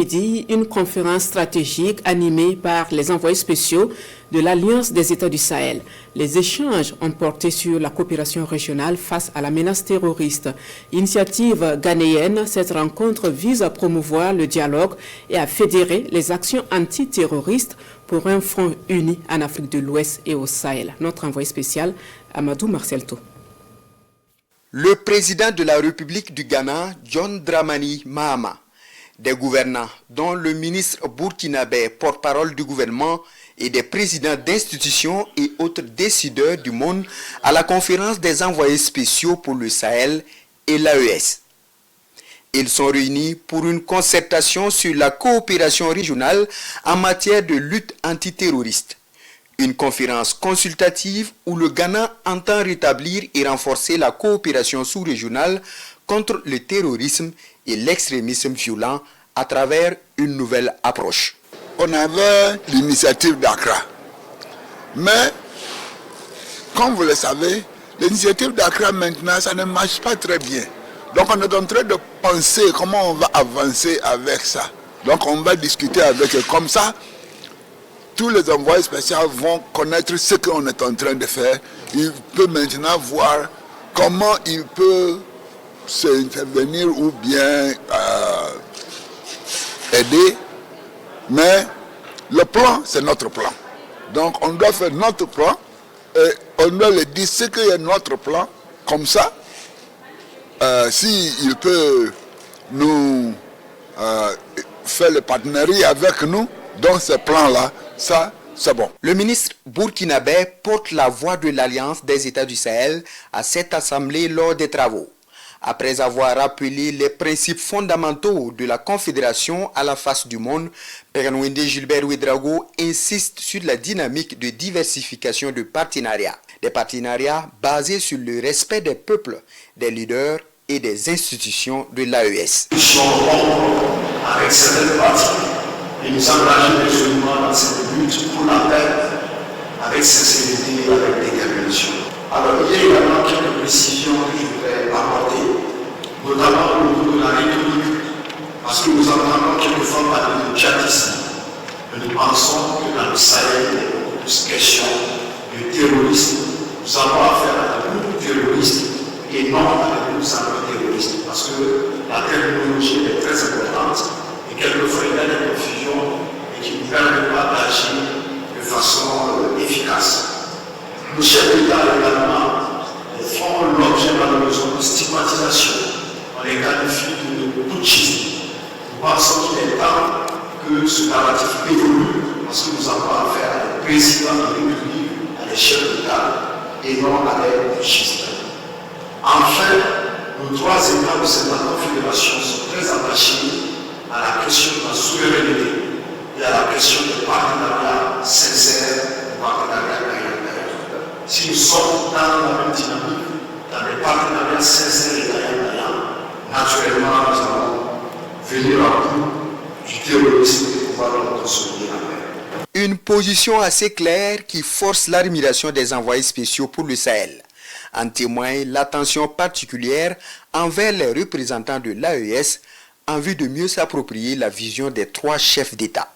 Midi, une conférence stratégique animée par les envoyés spéciaux de l'Alliance des États du Sahel. Les échanges ont porté sur la coopération régionale face à la menace terroriste. Initiative ghanéenne, cette rencontre vise à promouvoir le dialogue et à fédérer les actions antiterroristes pour un front uni en Afrique de l'Ouest et au Sahel. Notre envoyé spécial, Amadou Marcelto. Le président de la République du Ghana, John Dramani Mahama, des gouvernants, dont le ministre burkinabé, porte-parole du gouvernement, et des présidents d'institutions et autres décideurs du monde à la conférence des envoyés spéciaux pour le Sahel et l'AES. Ils sont réunis pour une concertation sur la coopération régionale en matière de lutte antiterroriste. Une conférence consultative où le Ghana entend rétablir et renforcer la coopération sous-régionale contre le terrorisme et l'extrémisme violent à travers une nouvelle approche. On avait l'initiative d'Accra. Mais, comme vous le savez, l'initiative d'Accra maintenant, ça ne marche pas très bien. Donc on est en train de penser comment on va avancer avec ça. Donc on va discuter avec eux. Comme ça, tous les envoyés spéciaux vont connaître ce qu'on est en train de faire. Ils peuvent maintenant voir comment ils peuvent s'intervenir ou bien aider. Mais le plan, c'est notre plan. Donc on doit faire notre plan et on doit le dire ce qu'il y a notre plan. Comme ça, s'il peut nous faire le partenariat avec nous dans ce plan-là, ça, c'est bon. Le ministre burkinabé porte la voix de l'Alliance des États du Sahel à cette assemblée lors des travaux. Après avoir rappelé les principes fondamentaux de la Confédération à la face du monde, Père Nwende Gilbert Ouedraogo insiste sur la dynamique de diversification de partenariats. Des partenariats basés sur le respect des peuples, des leaders et des institutions de l'AES. Nous sommes avec certaines parties et nous engageons résolument dans cette lutte pour la paix avec sincérité et avec détermination. Alors il y a également quelques précisions que je voudrais apporter, notamment au niveau de la rhétorique, parce que nous entendons quelquefois parler de djihadisme. Mais nous pensons que dans le Sahel, il y a beaucoup plus question de terrorisme. Nous avons affaire à des groupes terroristes et non à des groupes antiterroristes, parce que la terminologie est très importante et quelquefois il y a des confusions et qui ne permettent pas d'agir de façon efficace. Nos chefs d'État également font l'objet malheureusement de stigmatisation. On les qualifie de putschistes. Nous pensons qu'il est temps que ce narratif évolue parce que nous avons affaire à des présidents de la République, à des chefs d'État et non à des putschistes. Enfin, nos trois États de cette confédération sont très attachés à la question de la souveraineté et à la question du partenariat sincère, du partenariat gagnant. Si nous sommes dans la même dynamique, dans des partenariats sincères et gagnants, naturellement nous allons venir à bout du terrorisme et pouvoir consolider la paix. Une position assez claire qui force l'admiration des envoyés spéciaux pour le Sahel. En témoigne l'attention particulière envers les représentants de l'AES en vue de mieux s'approprier la vision des trois chefs d'État.